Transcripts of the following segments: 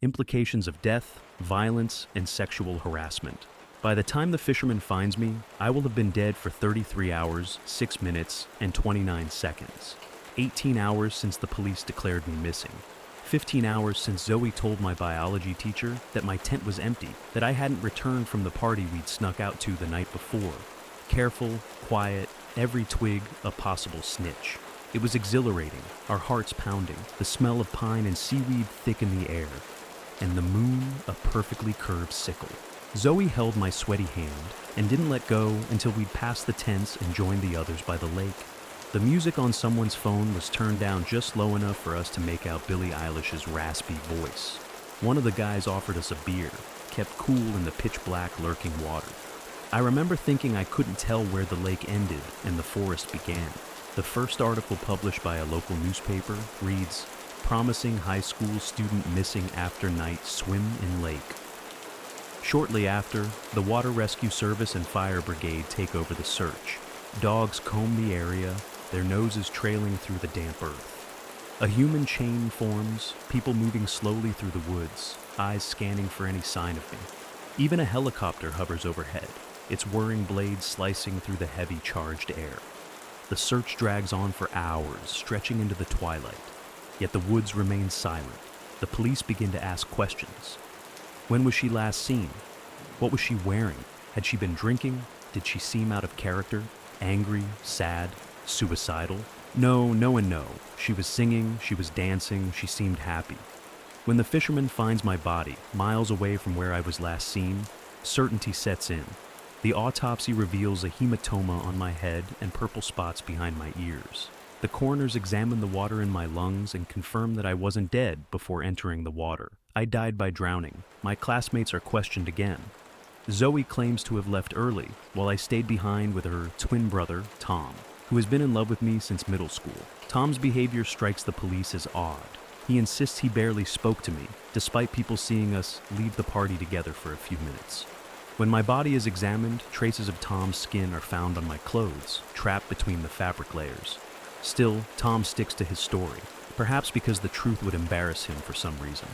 implications of death, violence, and sexual harassment. By the time the fisherman finds me, I will have been dead for 33 hours, 6 minutes, and 29 seconds. 18 hours since the police declared me missing. 15 hours since Zoe told my biology teacher that my tent was empty, that I hadn't returned from the party we'd snuck out to the night before. Careful, quiet, every twig a possible snitch. It was exhilarating, our hearts pounding, the smell of pine and seaweed thick in the air, and the moon a perfectly curved sickle. Zoe held my sweaty hand and didn't let go until we'd passed the tents and joined the others by the lake. The music on someone's phone was turned down just low enough for us to make out Billie Eilish's raspy voice. One of the guys offered us a beer, kept cool in the pitch-black lurking water. I remember thinking I couldn't tell where the lake ended and the forest began. The first article published by a local newspaper reads, "Promising high school student missing after night swim in lake." Shortly after, the Water Rescue Service and Fire Brigade take over the search. Dogs comb the area, their noses trailing through the damp earth. A human chain forms, people moving slowly through the woods, eyes scanning for any sign of me. Even a helicopter hovers overhead, its whirring blades slicing through the heavy, charged air. The search drags on for hours, stretching into the twilight. Yet the woods remain silent. The police begin to ask questions. When was she last seen? What was she wearing? Had she been drinking? Did she seem out of character? Angry? Sad? Suicidal? No and no. She was singing, she was dancing, she seemed happy. When the fisherman finds my body, miles away from where I was last seen, certainty sets in. The autopsy reveals a hematoma on my head and purple spots behind my ears. The coroners examine the water in my lungs and confirm that I wasn't dead before entering the water. I died by drowning. My classmates are questioned again. Zoe claims to have left early, while I stayed behind with her twin brother, Tom, who has been in love with me since middle school. Tom's behavior strikes the police as odd. He insists he barely spoke to me, despite people seeing us leave the party together for a few minutes. When my body is examined, traces of Tom's skin are found on my clothes, trapped between the fabric layers. Still, Tom sticks to his story, perhaps because the truth would embarrass him for some reason.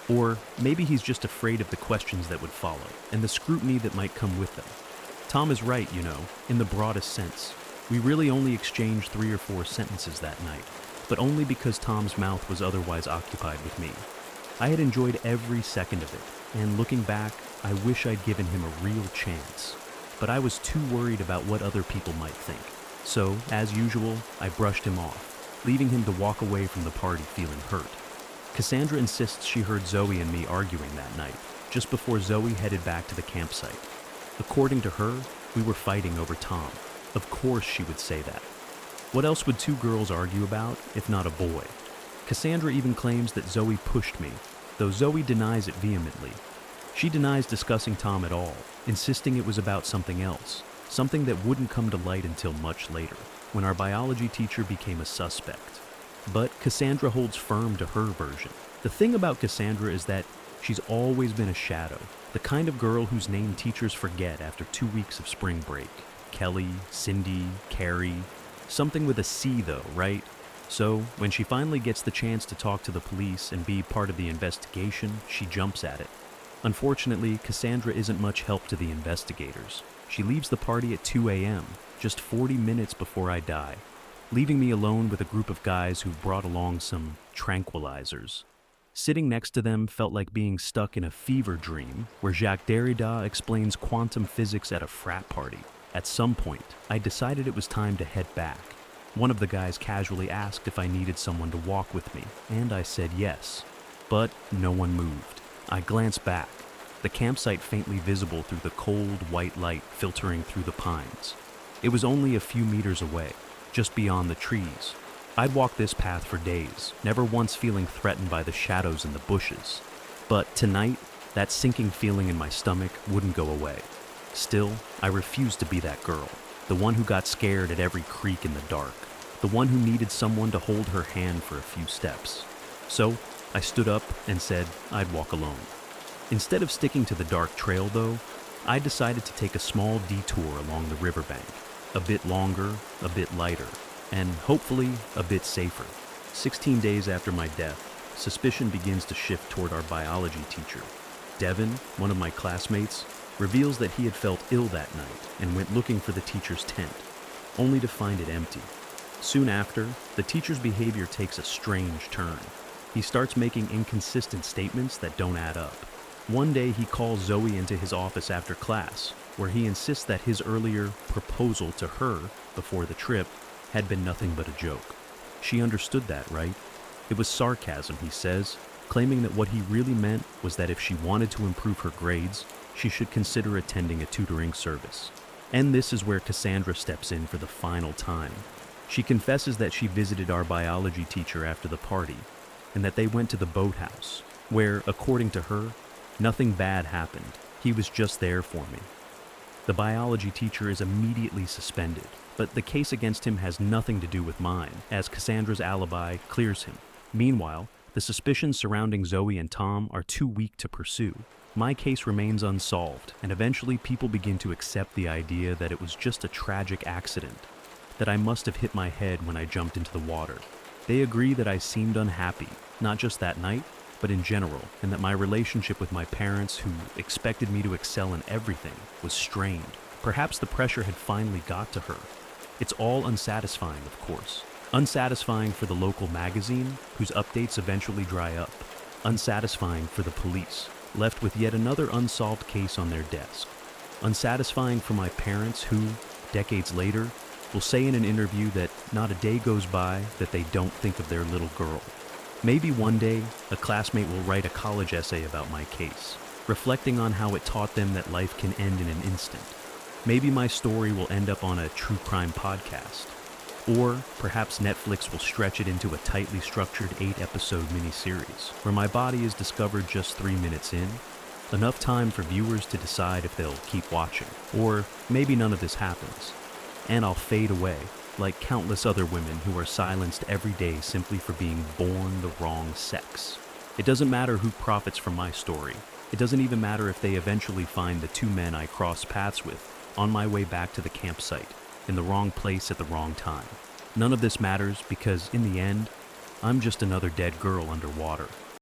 Or maybe he's just afraid of the questions that would follow, and the scrutiny that might come with them. Tom is right, in the broadest sense. We really only exchanged 3 or 4 sentences that night, but only because Tom's mouth was otherwise occupied with me. I had enjoyed every second of it, and looking back, I wish I'd given him a real chance. But I was too worried about what other people might think. So, as usual, I brushed him off, leaving him to walk away from the party feeling hurt. Cassandra insists she heard Zoe and me arguing that night, just before Zoe headed back to the campsite. According to her, we were fighting over Tom. Of course she would say that. What else would 2 girls argue about, if not a boy? Cassandra even claims that Zoe pushed me, though Zoe denies it vehemently. She denies discussing Tom at all, insisting it was about something else, something that wouldn't come to light until much later, when our biology teacher became a suspect. But Cassandra holds firm to her version. The thing about Cassandra is that she's always been a shadow, the kind of girl whose name teachers forget after 2 weeks of spring break. Kelly, Cindy, Carrie, something with a C though, right? So, when she finally gets the chance to talk to the police and be part of the investigation, she jumps at it. Unfortunately, Cassandra isn't much help to the investigators. She leaves the party at 2 a.m., just 40 minutes before I die, leaving me alone with a group of guys who've brought along some tranquilizers. Sitting next to them felt like being stuck in a fever dream where Jacques Derrida explains quantum physics at a frat party. At some point, I decided it was time to head back. One of the guys casually asked if I needed someone to walk with me, and I said yes. But no one moved. I glanced back, the campsite faintly visible through the cold, white light filtering through the pines. It was only a few meters away, just beyond the trees. I'd walked this path for days, never once feeling threatened by the shadows in the bushes. But tonight, that sinking feeling in my stomach wouldn't go away. Still, I refused to be that girl, the one who got scared at every creak in the dark, the one who needed someone to hold her hand for a few steps. So, I stood up and said I'd walk alone. Instead of sticking to the dark trail, though, I decided to take a small detour along the riverbank, a bit longer, a bit lighter, and hopefully a bit safer. 16 days after my death, suspicion begins to shift toward our biology teacher. Devin, one of my classmates, reveals that he had felt ill that night and went looking for the teacher's tent, only to find it empty. Soon after, the teacher's behavior takes a strange turn. He starts making inconsistent statements that don't add up. One day he calls Zoe into his office after class, where he insists that his earlier proposal to her before the trip had been nothing but a joke. She understood that, right? It was sarcasm, he says, claiming that what he really meant was that if she wanted to improve her grades, she should consider attending a tutoring service. And this is where Cassandra steps in for the final time. She confesses that she visited our biology teacher after the party, and that they went to the boathouse, where, according to her, nothing bad happened. He was just there for me. The biology teacher is immediately suspended, but the case against him has nothing to do with mine, as Cassandra's alibi clears him. Meanwhile, the suspicions surrounding Zoe and Tom are too weak to pursue. My case remains unsolved, and eventually people begin to accept the idea that it was just a tragic accident, that I must have hit my head when I jumped into the water. They agree that I seemed unhappy, not just that night, but in general, and that my relationship with my parents, who expected me to excel in everything, was strained. Perhaps the pressure had finally got to her. It's all unsatisfying, of course. Unsatisfying for the local magazine, whose updates eventually dry up. Unsatisfying for the police, left with yet another unsolved case on their desk. Unsatisfying for my parents who, decades later, will say in an interview that not a day goes by that they don't think of their little girl. Maybe one day, a classmate will write a college essay about my case, reflecting on how it taught them that life can end in an instant. Maybe my story will end up on a true crime podcast. Or perhaps Netflix will stretch it into a tightly structured 8-episode miniseries, where my body is discovered just 3 minutes in, enough time for viewers to decide if they'll keep watching. Or maybe none of this happens, and I'll fade away, like countless other women who are silenced every day simply for being born the wrong sex. It doesn't matter who profits from my story. It doesn't even matter if they eventually find the 2 men I crossed paths with on my way back to the campsite, in the wrong place at the wrong time. None of this matters because, in the end, I'm just another dead girl underwater.